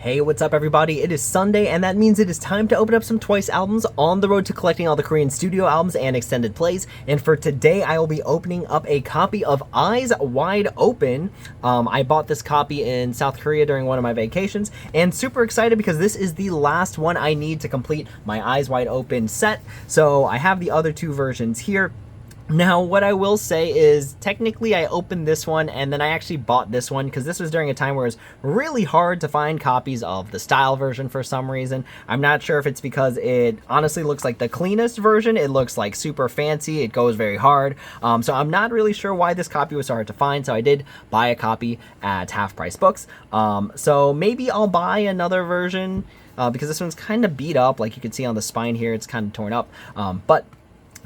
Hey, what's up everybody? It is Sunday, and that means it is time to open up some Twice albums on the road to collecting all the Korean studio albums and extended plays. And for today, I will be opening up a copy of Eyes Wide Open. I bought this copy in South Korea during one of my vacations, and super excited because this is the last one I need to complete my Eyes Wide Open set. So I have the other two versions here. Now, what I will say is, technically I opened this one and then I actually bought this one because this was during a time where it was really hard to find copies of the style version for some reason. I'm not sure if it's because it honestly looks like the cleanest version. It looks like super fancy. It goes very hard. So I'm not really sure why this copy was so hard to find. So I did buy a copy at Half Price Books. So maybe I'll buy another version because this one's kind of beat up. Like you can see on the spine here, it's kind of torn up.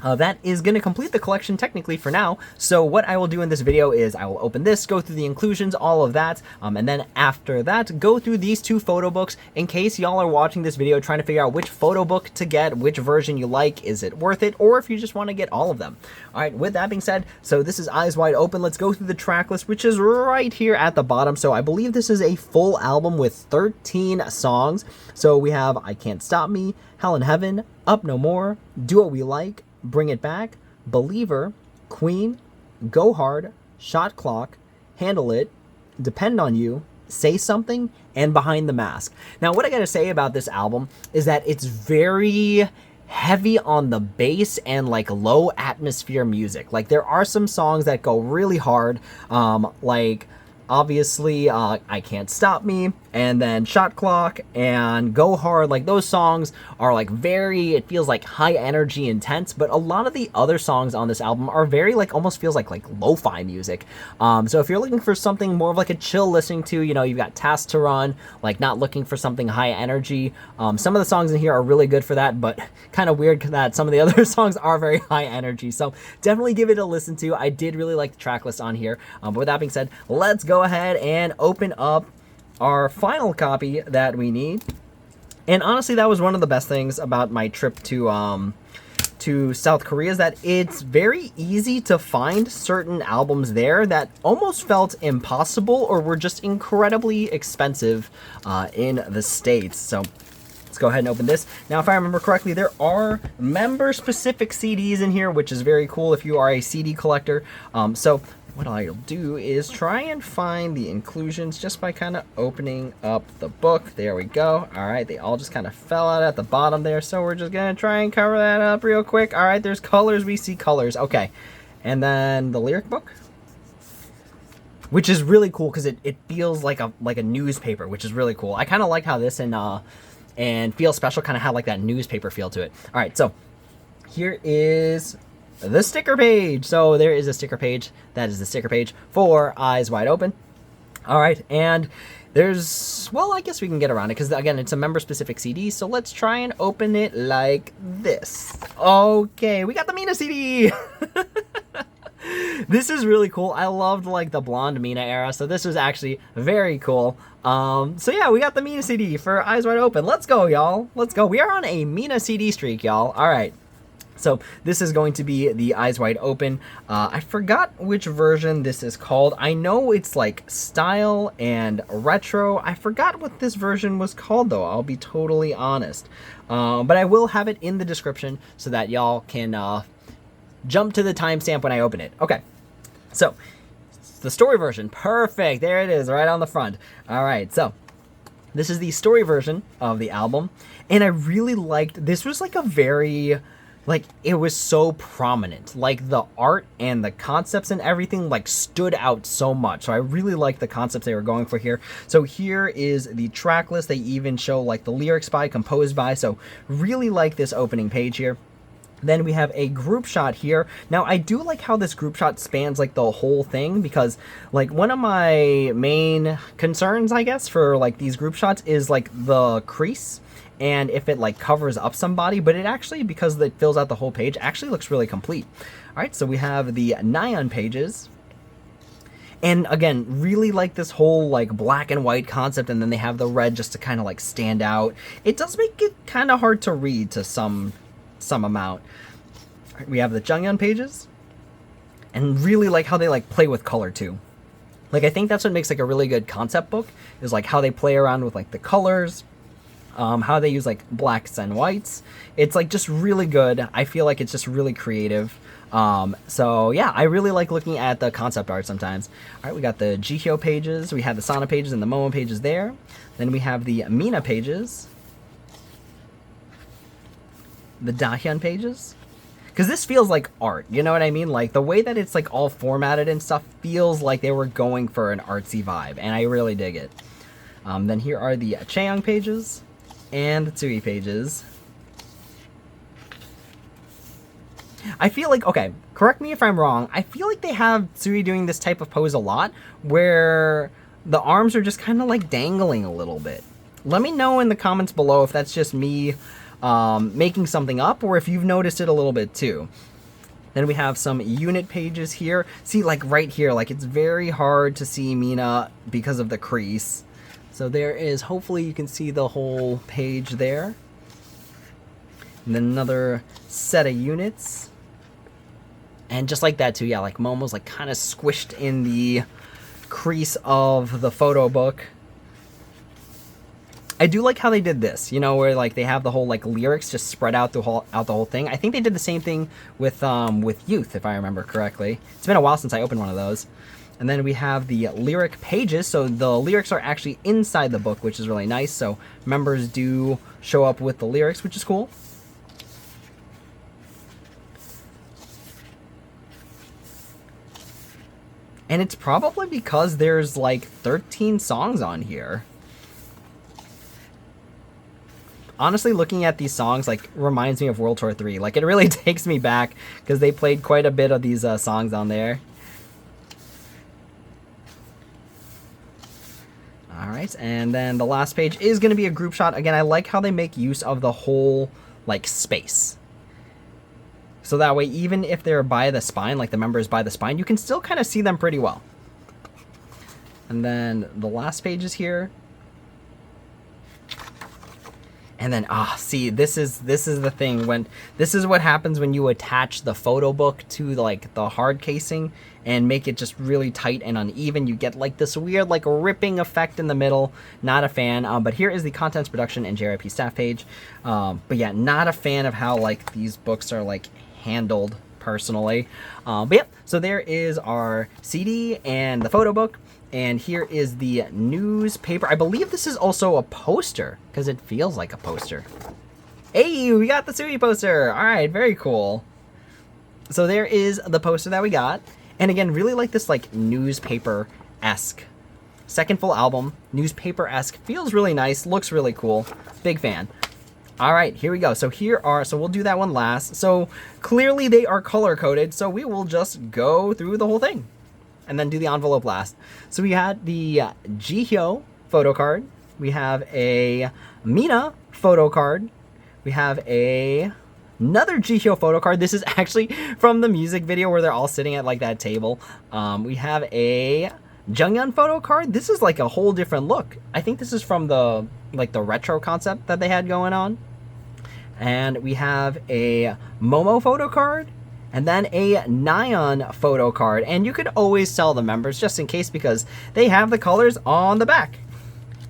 That is going to complete the collection technically for now. So what I will do in this video is I will open this, go through the inclusions, all of that, and then after that, go through these two photo books in case y'all are watching this video trying to figure out which photo book to get, which version you like, is it worth it, or if you just want to get all of them. All right, with that being said, so this is Eyes Wide Open. Let's go through the track list, which is right here at the bottom. So I believe this is a full album with 13 songs. So we have I Can't Stop Me, Hell in Heaven, Up No More, Do What We Like, Bring It Back, Believer, Queen, Go Hard, Shot Clock, Handle It, Depend on You, Say Something, and Behind the Mask. Now, what I gotta say about this album is that it's very heavy on the bass and like low atmosphere music. Like there are some songs that go really hard, like obviously I Can't Stop Me, and then Shot Clock and Go Hard. Like those songs are like very, it feels like high energy, intense, but a lot of the other songs on this album are very like almost feels like lo-fi music. So if you're looking for something more of like a chill listening to, you know, you've got Tasks to Run, like not looking for something high energy. Some of the songs in here are really good for that, but kind of weird that some of the other songs are very high energy. So definitely give it a listen to. I did really like the track list on here. But with that being said, let's go ahead and open up our final copy that we need. And honestly, that was one of the best things about my trip to South Korea, is that it's very easy to find certain albums there that almost felt impossible or were just incredibly expensive in the States. So let's go ahead and open this. Now, if I remember correctly, there are member-specific CDs in here, which is very cool if you are a CD collector. So what I'll do is try and find the inclusions just by kind of opening up the book. There we go. All right, they all just kind of fell out at the bottom there, so we're just going to try and cover that up real quick. All right, there's colors. We see colors. Okay, and then the lyric book, which is really cool because it feels like a newspaper, which is really cool. I kind of like how this and Feel Special kind of had like that newspaper feel to it. All right, so here is the sticker page. So there is a sticker page. That is the sticker page for Eyes Wide Open. All right, and there's, well, I guess we can get around it because again, it's a member specific CD. So let's try and open it like this. Okay, we got the Mina CD. This is really cool. I loved like the blonde Mina era, so this was actually very cool. So yeah, we got the Mina CD for Eyes Wide Open. Let's go, y'all. Let's go. We are on a Mina CD streak, y'all. All right. So this is going to be the Eyes Wide Open. I forgot which version this is called. I know it's like style and retro. I forgot what this version was called though, I'll be totally honest. But I will have it in the description so that y'all can jump to the timestamp when I open it. Okay, so the story version. Perfect, there it is right on the front. All right, so this is the story version of the album. And I really liked, this was like a very, like, it was so prominent. Like, the art and the concepts and everything, like, stood out so much. So I really like the concepts they were going for here. So here is the track list. They even show, like, the lyrics by, composed by. So really like this opening page here. Then we have a group shot here. Now, I do like how this group shot spans, like, the whole thing, because, like, one of my main concerns, I guess, for, like, these group shots is, like, the crease. And if it like covers up somebody, but it actually, because it fills out the whole page, actually looks really complete. All right, so we have the nyan pages. And again, really like this whole like black and white concept, and then they have the red just to kind of like stand out. It does make it kind of hard to read to some amount. All right, we have the Jungyeon pages, and really like how they like play with color too. Like, I think that's what makes like a really good concept book, is like how they play around with like the colors, how they use like blacks and whites. It's like just really good. I feel like it's just really creative. So yeah, I really like looking at the concept art sometimes. All right, we got the Jihyo pages, we have the Sana pages and the Momo pages there. Then we have the Mina pages, the Dahyun pages. Because this feels like art, you know what I mean? Like, the way that it's, like, all formatted and stuff feels like they were going for an artsy vibe, and I really dig it. Then here are the Chaeyoung pages, and the Tsui pages. I feel like, okay, correct me if I'm wrong, I feel like they have Tsui doing this type of pose a lot, where the arms are just kind of, like, dangling a little bit. Let me know in the comments below if that's just me making something up, or if you've noticed it a little bit too. Then we have some unit pages here. See, like right here, like it's very hard to see Mina because of the crease. So there is, hopefully you can see the whole page there. And then another set of units. And just like that too, yeah, like Momo's like kind of squished in the crease of the photo book. I do like how they did this, you know, where like they have the whole like lyrics just spread out the whole thing. I think they did the same thing with Youth, if I remember correctly. It's been a while since I opened one of those. And then we have the lyric pages, so the lyrics are actually inside the book, which is really nice. So members do show up with the lyrics, which is cool. And it's probably because there's like 13 songs on here. Honestly, looking at these songs like reminds me of World Tour 3. Like, it really takes me back because they played quite a bit of these songs on there. All right, and then the last page is going to be a group shot. Again, I like how they make use of the whole like space. So that way, even if they're by the spine, like the members by the spine, you can still kind of see them pretty well. And then the last page is here. And then, see, this is the thing. This is what happens when you attach the photo book to like the hard casing and make it just really tight and uneven. You get like this weird like ripping effect in the middle. Not a fan. But here is the contents production and JRP staff page. But yeah, not a fan of how like these books are like handled personally. But yeah, so there is our CD and the photo book. And here is the newspaper. I believe this is also a poster, because it feels like a poster. Hey, we got the Tsui poster. All right, very cool. So there is the poster that we got. And again, really like this like newspaper-esque. Second full album, newspaper-esque. Feels really nice, looks really cool. Big fan. All right, here we go. So we'll do that one last. So clearly they are color-coded, so we will just go through the whole thing and then do the envelope last. So we had the Jihyo photo card. We have a Mina photo card. We have another Jihyo photo card. This is actually from the music video where they're all sitting at like that table. We have a Jungyeon photo card. This is like a whole different look. I think this is from the like the retro concept that they had going on. And we have a Momo photo card. And then a Nayeon photo card. And you could always tell the members just in case because they have the colors on the back.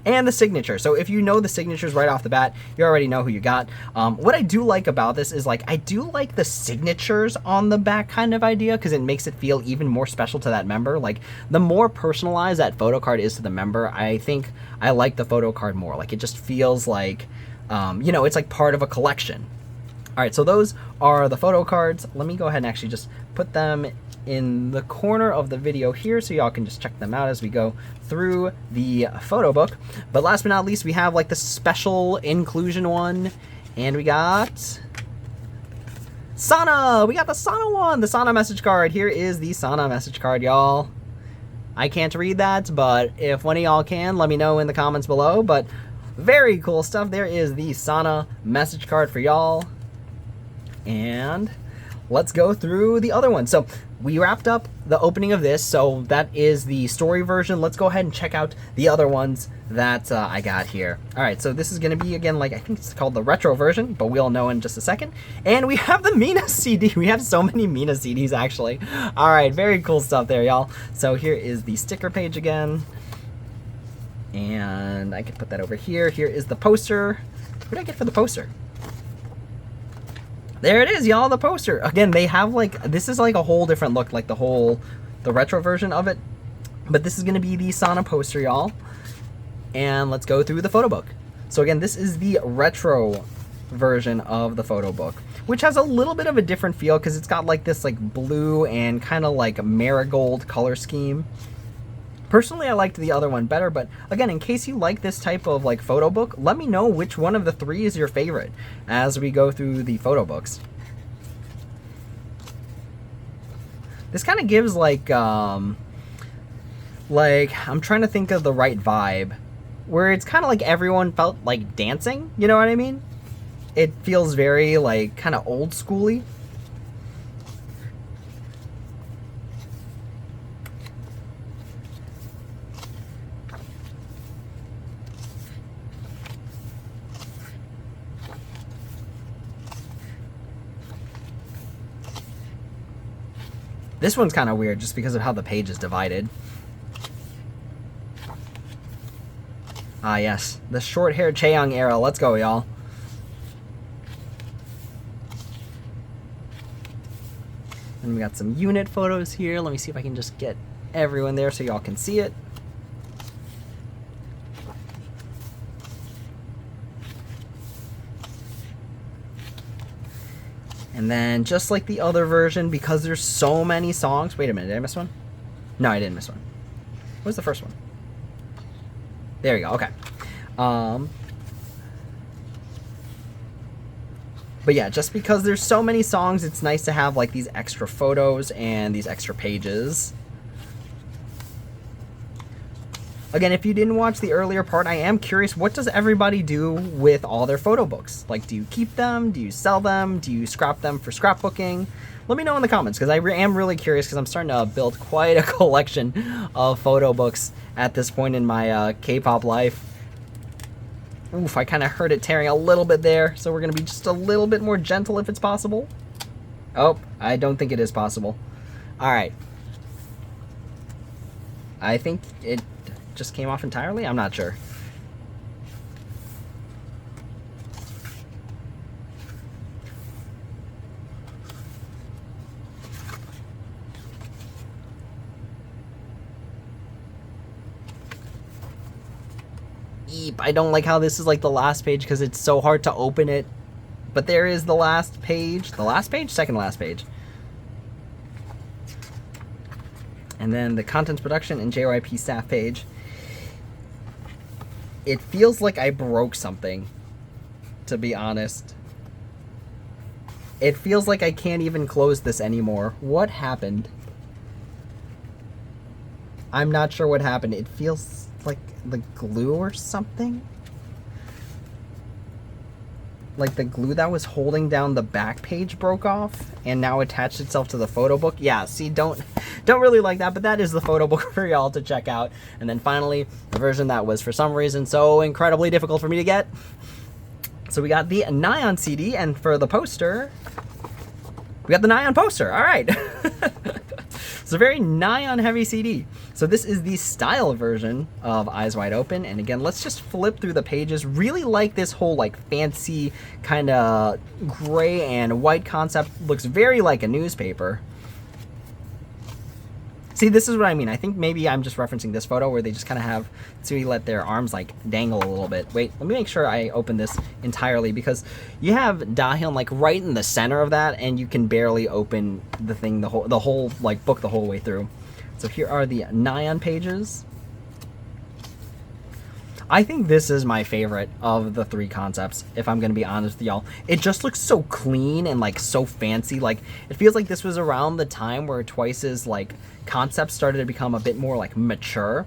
And the signature. So if you know the signatures right off the bat, you already know who you got. What I do like about this is like, I do like the signatures on the back kind of idea because it makes it feel even more special to that member. Like the more personalized that photo card is to the member, I think I like the photo card more. Like it just feels like, you know, it's like part of a collection. All right, so those are the photo cards. Let me go ahead and actually just put them in the corner of the video here so y'all can just check them out as we go through the photo book. But last but not least, we have like the special inclusion one, and we got Sana. We got the Sana one, the Sana message card. Here is the Sana message card, y'all. I can't read that, but if one of y'all can, let me know in the comments below. But very cool stuff. There is the Sana message card for y'all. And let's go through the other one. So we wrapped up the opening of this. So that is the story version. Let's go ahead and check out the other ones that I got here. All right, so this is going to be, again, like, I think it's called the retro version, but we'll know in just a second. And we have the Mina CD. We have so many Mina CDs, actually. All right, very cool stuff there, y'all. So here is the sticker page again. And I can put that over here. Here is the poster. What did I get for the poster? There it is, y'all, the poster. Again, they have, like, this is like a whole different look, like the retro version of it. But this is going to be the Sana poster, y'all. And let's go through the photo book. So again, this is the retro version of the photo book, which has a little bit of a different feel because it's got like this like blue and kind of like marigold color scheme. Personally, I liked the other one better, but again, in case you like this type of like photo book, let me know which one of the three is your favorite as we go through the photo books. This kind of gives like I'm trying to think of the right vibe, where it's kind of like everyone felt like dancing, you know what I mean? It feels very like kind of old schooly. This one's kind of weird just because of how the page is divided. Ah, yes. The short-haired Chaeyoung era. Let's go, y'all. And we got some unit photos here. Let me see if I can just get everyone there so y'all can see it. And then, just like the other version, because there's so many songs... Wait a minute, did I miss one? No, I didn't miss one. What was the first one? There we go, okay. But yeah, just because there's so many songs, it's nice to have like these extra photos and these extra pages. Again, if you didn't watch the earlier part, I am curious, what does everybody do with all their photo books? Like, do you keep them? Do you sell them? Do you scrap them for scrapbooking? Let me know in the comments, because I am really curious, because I'm starting to build quite a collection of photo books at this point in my K-pop life. Oof, I kind of heard it tearing a little bit there, so we're going to be just a little bit more gentle if it's possible. Oh, I don't think it is possible. Alright. I think it just came off entirely? I'm not sure. Eep, I don't like how this is like the last page because it's so hard to open it. But there is the last page. The last page? Second last page. And then the contents production and JYP staff page. It feels like I broke something, to be honest. It feels like I can't even close this anymore. What happened? I'm not sure what happened. It feels like the glue or something? Like the glue that was holding down the back page broke off and now attached itself to the photo book. Yeah, see, don't really like that, but that is the photo book for y'all to check out. And then finally, the version that was for some reason so incredibly difficult for me to get. So we got the Nyan CD, and for the poster, we got the Nyan poster. All right. It's a very Nyan heavy CD. So this is the style version of Eyes Wide Open. And again, let's just flip through the pages. Really like this whole like fancy kind of gray and white concept. Looks very like a newspaper. See, this is what I mean. I think maybe I'm just referencing this photo where they just kind of have Tsui let their arms like dangle a little bit. Wait, let me make sure I open this entirely, because you have Dahyun like right in the center of that, and you can barely open the thing, the whole like book the whole way through. So here are the Nyan pages. I think this is my favorite of the three concepts, if I'm gonna be honest with y'all. It just looks so clean and like so fancy. Like, it feels like this was around the time where Twice's like concepts started to become a bit more like mature.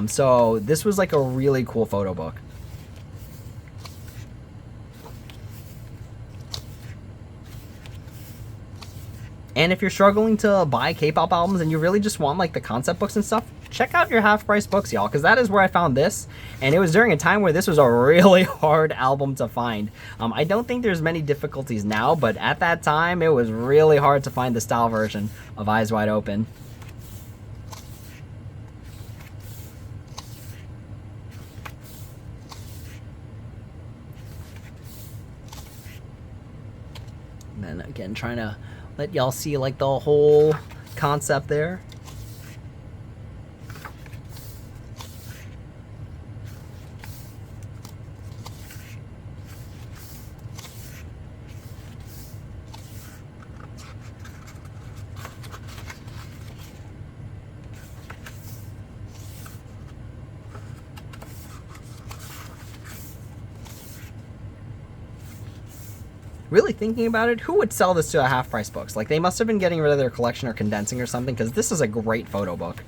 So this was like a really cool photo book. And if you're struggling to buy K-pop albums and you really just want like the concept books and stuff, check out your half-price books, y'all, because that is where I found this. And it was during a time where this was a really hard album to find. I don't think there's many difficulties now, but at that time, it was really hard to find the style version of Eyes Wide Open. And then again, trying to let y'all see like the whole concept there. Really thinking about it, who would sell this to a half-price books? Like, they must have been getting rid of their collection or condensing or something, because this is a great photo book.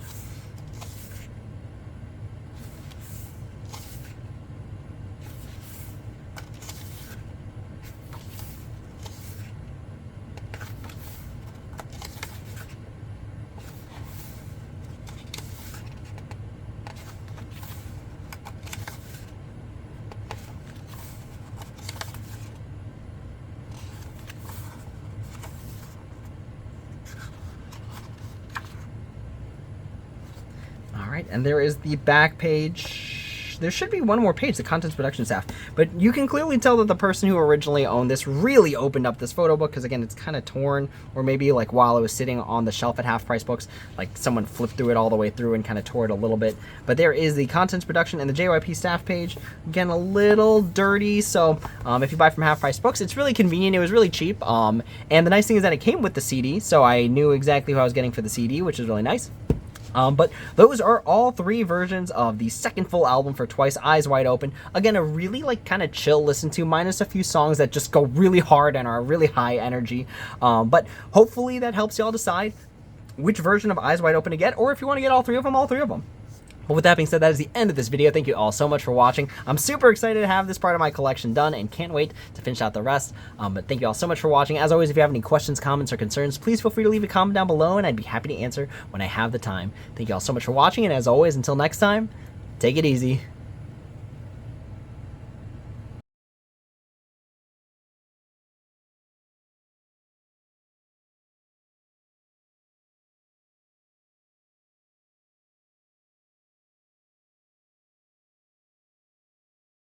Alright, and there is the back page. There should be one more page, the contents production staff. But you can clearly tell that the person who originally owned this really opened up this photo book, because again, it's kind of torn, or maybe like while it was sitting on the shelf at Half Price Books, like someone flipped through it all the way through and kind of tore it a little bit. But there is the contents production and the JYP staff page. Again, a little dirty, so if you buy from Half Price Books, it's really convenient. It was really cheap. And the nice thing is that it came with the CD, so I knew exactly who I was getting for the CD, which is really nice. But those are all three versions of the second full album for Twice, Eyes Wide Open. Again, a really like kind of chill listen to, minus a few songs that just go really hard and are really high energy. But hopefully that helps y'all decide which version of Eyes Wide Open to get, or if you want to get all three of them, all three of them. But with that being said, that is the end of this video. Thank you all so much for watching. I'm super excited to have this part of my collection done and can't wait to finish out the rest. But thank you all so much for watching. As always, if you have any questions, comments, or concerns, please feel free to leave a comment down below and I'd be happy to answer when I have the time. Thank you all so much for watching, and as always, until next time, take it easy.